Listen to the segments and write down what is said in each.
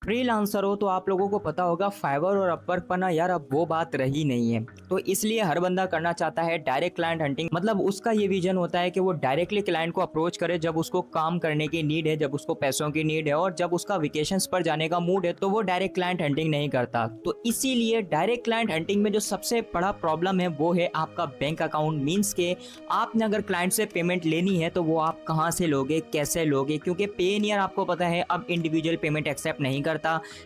Freelancer हो तो आप लोगों को पता होगा फाइवर और अपवर्क पर ना यार अब वो बात रही नहीं है। तो इसलिए हर बंदा करना चाहता है डायरेक्ट क्लाइंट हंटिंग। मतलब उसका ये विजन होता है कि वो डायरेक्टली क्लाइंट को अप्रोच करे जब उसको काम करने की नीड है, जब उसको पैसों की नीड है और जब उसका वेकेशंस पर जाने का मूड है, तो वो डायरेक्ट क्लाइंट हंटिंग नहीं करता। तो इसीलिए डायरेक्ट क्लाइंट हंटिंग में जो सबसे बड़ा प्रॉब्लम है वो है आपका बैंक अकाउंट। मीन्स के आपने अगर क्लाइंट से पेमेंट लेनी है तो वो आप कहाँ से लोगे, कैसे लोगे, क्योंकि पेनियर आपको पता है अब इंडिविजुअल पेमेंट एक्सेप्ट नहीं करता।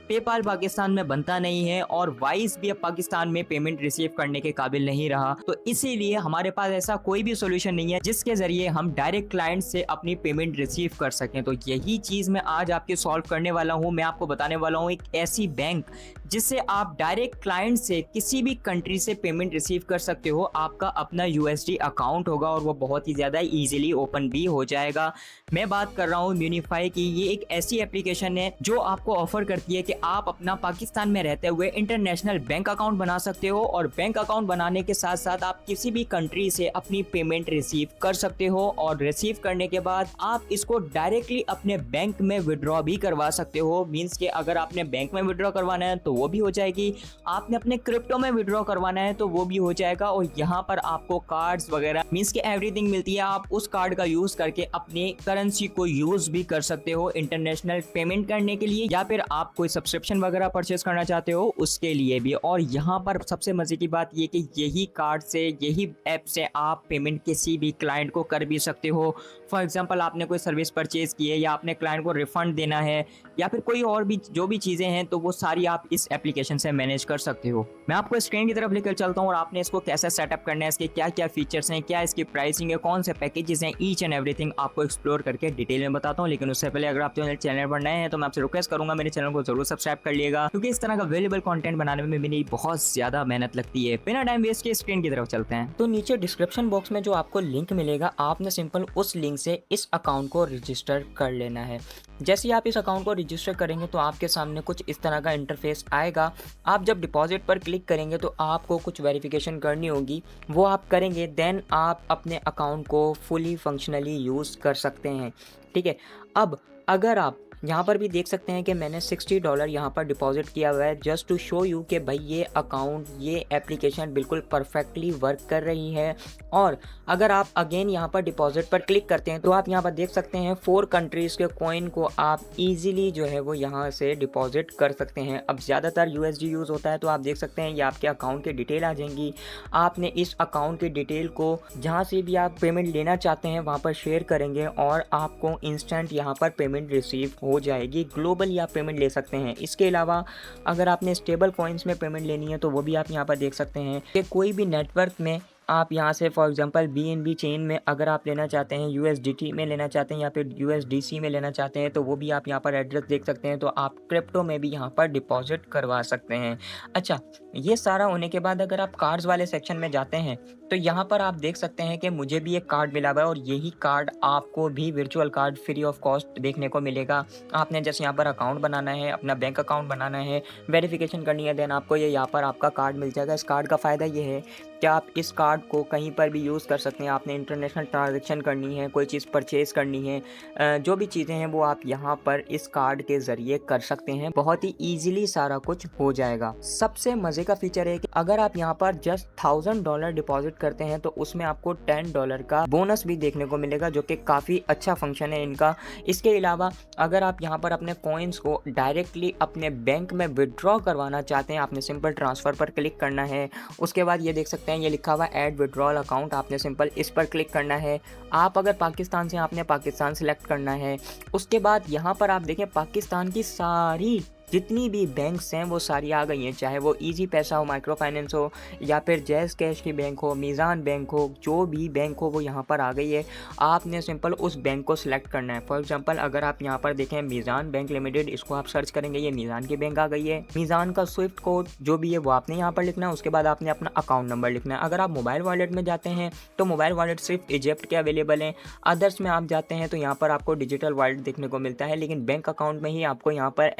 पेपाल पाकिस्तान में बनता नहीं है और वाइस भी अब पाकिस्तान में पेमेंट रिसीव करने के काबिल नहीं रहा। तो इसीलिए हमारे पास ऐसा कोई भी सोल्यूशन नहीं है जिसके जरिए हम डायरेक्ट क्लाइंट से अपनी पेमेंट रिसीव कर सकें। तो यही चीज मैं आज आपके सॉल्व करने वाला हूं। मैं आपको बताने वाला हूं एक ऐसी बैंक जिससे आप डायरेक्ट क्लाइंट से किसी भी कंट्री से पेमेंट रिसीव कर सकते हो। आपका अपना यूएसडी अकाउंट होगा और वो बहुत ही ज्यादा इजीली ओपन भी हो जाएगा। मैं बात कर रहा हूँ म्यूनिफाई की। ये एक ऐसी एप्लीकेशन है जो आपको ऑफर करती है कि आप अपना पाकिस्तान में रहते हुए इंटरनेशनल बैंक अकाउंट बना सकते हो और बैंक अकाउंट बनाने के साथ साथ आप किसी भी कंट्री से अपनी पेमेंट रिसीव कर सकते हो और रिसीव करने के बाद आप इसको डायरेक्टली अपने बैंक में विड्रॉ भी करवा सकते हो। मींस कि अगर आपने बैंक में विड्रॉ करवाना है तो वो भी हो जाएगी, आपने अपने क्रिप्टो में विड्रॉ करवाना है तो वो भी हो जाएगा। और यहाँ पर आपको कार्ड्स वगैरह मींस कि एवरीथिंग मिलती है। आप उस कार्ड का यूज करके अपने करेंसी को यूज भी कर सकते हो इंटरनेशनल पेमेंट करने के लिए, या फिर आप कोई सब्सक्रिप्शन वगैरह परचेस करना चाहते हो उसके लिए भी। और यहाँ पर सबसे मजे की बात ये कि यही कार्ड से, यही ऐप से आप पेमेंट किसी भी क्लाइंट को कर भी सकते हो। फॉर एग्जांपल आपने कोई सर्विस परचेज की है या आपने क्लाइंट को रिफंड देना है या फिर कोई और भी जो भी चीज़ें हैं तो वो सारी आप इस एप्लीकेशन से मैनेज कर सकते हो। मैं आपको स्क्रीन की तरफ लेकर चलता हूँ और आपने इसको कैसे सेटअप करना है, इसके क्या क्या फीचर्स हैं, क्या इसकी प्राइसिंग है, कौन से पैकेजेस हैं, ईच एंड एवरीथिंग आपको एक्सप्लोर करके डिटेल में बताता हूँ। लेकिन उससे पहले अगर आप चैनल पर नए हैं तो मैं आपसे रिक्वेस्ट करूंगा मेरे चैनल को जरूर सब्सक्राइब कर लिएगा, क्योंकि इस तरह का वैल्यूएबल कंटेंट बनाने में मेरी बहुत ज्यादा मेहनत लगती है। बिना टाइम वेस्ट के स्क्रीन की तरफ चलते हैं। तो नीचे डिस्क्रिप्शन बॉक्स में जो आपको लिंक मिलेगा, आपने सिंपल उस लिंक से इस अकाउंट को रजिस्टर कर लेना है। जैसे ही आप इस अकाउंट को रजिस्टर करेंगे तो आपके सामने कुछ इस तरह का इंटरफेस आएगा। आप जब डिपॉजिट पर क्लिक करेंगे तो आपको कुछ वेरिफिकेशन करनी होगी, वो आप करेंगे, देन आप अपने अकाउंट को फुली फंक्शनली यूज़ कर सकते हैं। ठीक है। अब अगर आप यहाँ पर भी देख सकते हैं कि मैंने $60 यहाँ पर डिपॉजिट किया हुआ है, जस्ट टू शो यू कि भाई ये अकाउंट, ये एप्लीकेशन बिल्कुल परफेक्टली वर्क कर रही है। और अगर आप अगेन यहाँ पर डिपॉजिट पर क्लिक करते हैं तो आप यहाँ पर देख सकते हैं 4 कंट्रीज़ के कॉइन को आप इजीली जो है वो यहाँ से डिपॉजिट कर सकते हैं। अब ज़्यादातर यूएसडी यूज़ होता है तो आप देख सकते हैं ये आपके अकाउंट की डिटेल आ जाएंगी। आपने इस अकाउंट की डिटेल को जहाँ से भी आप पेमेंट लेना चाहते हैं वहाँ पर शेयर करेंगे और आपको इंस्टेंट यहाँ पर पेमेंट रिसीव हो जाएगी। ग्लोबली आप पेमेंट ले सकते हैं। इसके अलावा अगर आपने स्टेबल कॉइन्स में पेमेंट लेनी है तो वो भी आप यहाँ पर देख सकते हैं कि कोई भी नेटवर्क में आप यहाँ से फॉर एग्जांपल BNB चेन में अगर आप लेना चाहते हैं, USDT में लेना चाहते हैं या फिर USDC में लेना चाहते हैं तो वो भी आप यहाँ पर एड्रेस देख सकते हैं। तो आप क्रिप्टो में भी यहाँ पर डिपॉजिट करवा सकते हैं। अच्छा, ये सारा होने के बाद अगर आप कार्ड्स वाले सेक्शन में जाते हैं तो यहाँ पर आप देख सकते हैं कि मुझे भी एक कार्ड मिला हुआ है और यही कार्ड आपको भी virtual card free of cost देखने को मिलेगा। आपने जैसे यहाँ पर अकाउंट बनाना है, अपना बैंक अकाउंट बनाना है, वेरिफिकेशन करनी है, देन आपको ये यहाँ पर आपका कार्ड मिल जाएगा। इस कार्ड का फ़ायदा ये है कि आप इस कार्ड को कहीं पर भी यूज़ कर सकते हैं। आपने इंटरनेशनल ट्रांजैक्शन करनी है, कोई चीज़ परचेज करनी है, जो भी चीज़ें हैं वो आप यहाँ पर इस कार्ड के ज़रिए कर सकते हैं। बहुत ही ईजिली सारा कुछ हो जाएगा। सबसे मज़े का फीचर है कि अगर आप यहाँ पर जस्ट $1000 डिपॉजिट करते हैं तो उसमें आपको $10 का बोनस भी देखने को मिलेगा, जो कि काफ़ी अच्छा फंक्शन है इनका। इसके अलावा अगर आप यहाँ पर अपने कॉइन्स को डायरेक्टली अपने बैंक में विड्रॉ करवाना चाहते हैं, आपने सिंपल ट्रांसफ़र पर क्लिक करना है। उसके बाद ये देख सकते हैं ये लिखा हुआ ऐड विड्रॉल अकाउंट, आपने सिंपल इस पर क्लिक करना है। आप अगर पाकिस्तान से, आपने पाकिस्तान सेलेक्ट करना है। उसके बाद यहाँ पर आप देखें पाकिस्तान की सारी जितनी भी बैंक्स हैं वो सारी आ गई हैं, चाहे वो इजी पैसा हो, माइक्रो फाइनेंस हो या फिर जैज़ कैश की बैंक हो, मीज़ान बैंक हो, जो भी बैंक हो वो यहाँ पर आ गई है। आपने सिंपल उस बैंक को सिलेक्ट करना है। फॉर एग्जांपल अगर आप यहाँ पर देखें मीज़ान बैंक लिमिटेड, इसको आप सर्च करेंगे, ये मीज़ान की बैंक आ गई है। मीज़ान का स्विफ्ट कोड जो भी है वो आपने यहाँ पर लिखना है। उसके बाद आपने अपना अकाउंट नंबर लिखना है। अगर आप मोबाइल वॉलेट में जाते हैं तो मोबाइल वॉलेट सिर्फ इजिप्ट के अवेलेबल हैं। अदर्स में आप जाते हैं तो यहाँ पर आपको डिजिटल वॉलेट देखने को मिलता है, लेकिन बैंक अकाउंट में ही आपको यहाँ पर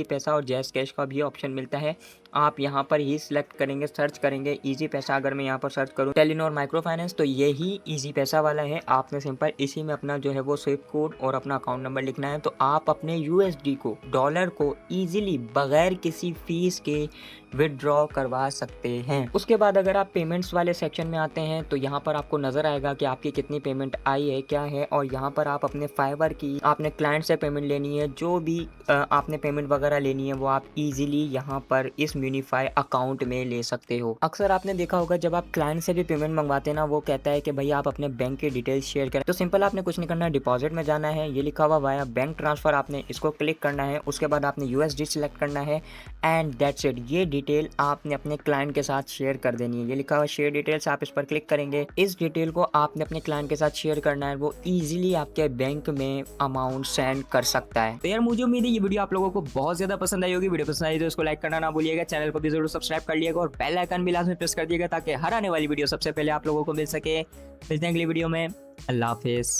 ईजी पैसा और जैज़ कैश का भी ऑप्शन मिलता है। आप यहाँ पर ही सिलेक्ट करेंगे, सर्च करेंगे ईजी पैसा। अगर मैं यहाँ पर सर्च करूँ टेलीनॉर माइक्रो फाइनेंस, तो ये ही ईजी पैसा वाला है। आपने सिंपल इसी में अपना जो है वो स्विफ्ट कोड और अपना अकाउंट नंबर लिखना है। तो आप अपने यूएसडी को, डॉलर को ईजिली बगैर किसी फीस के विदड्रॉ करवा सकते हैं। उसके बाद अगर आप पेमेंट्स वाले सेक्शन में आते हैं तो यहाँ पर आपको नजर आएगा कि आपकी कितनी पेमेंट आई है, क्या है, और यहाँ पर आप अपने फाइवर की, आपने क्लाइंट से पेमेंट लेनी है, जो भी आपने पेमेंट वगैरह लेनी है वो आप इजीली यहाँ पर इस म्यूनिफाई अकाउंट में ले सकते हो। अक्सर आपने देखा होगा जब आप क्लाइंट से भी पेमेंट मंगवाते हैं ना, वो कहता है कि भाई आप अपने बैंक के डिटेल्स शेयर करें। तो सिंपल आपने कुछ नहीं करना है, डिपॉजिट में जाना है, ये लिखा हुआ वाया बैंक ट्रांसफर, आपने इसको क्लिक करना है। उसके बाद आपने यूएसडी सिलेक्ट करना है एंड दैट्स इट। ये डिटेल आपने अपने क्लाइंट के साथ शेयर कर देनी है। ये लिखा हुआ शेयर डिटेल्स, आप इस पर क्लिक करेंगे। इस डिटेल को आपने अपने क्लाइंट के साथ शेयर करना है, वो इजीली आपके बैंक में अमाउंट सेंड कर सकता है। तो यार मुझे उम्मीद है ये वीडियो आप लोगों को बहुत ज्यादा पसंद आई होगी। वीडियो पसंद आई तो इसको लाइक करना ना भूलिएगा, चैनल को भी जरूर सब्सक्राइब कर लिएगा और बेल आइकन भी लाजमी प्रेस कर दिएगा ताकि हर आने वाली वीडियो सबसे पहले आप लोगों को मिल सके। मिलते हैं अगली वीडियो में। अल्लाह हाफिज।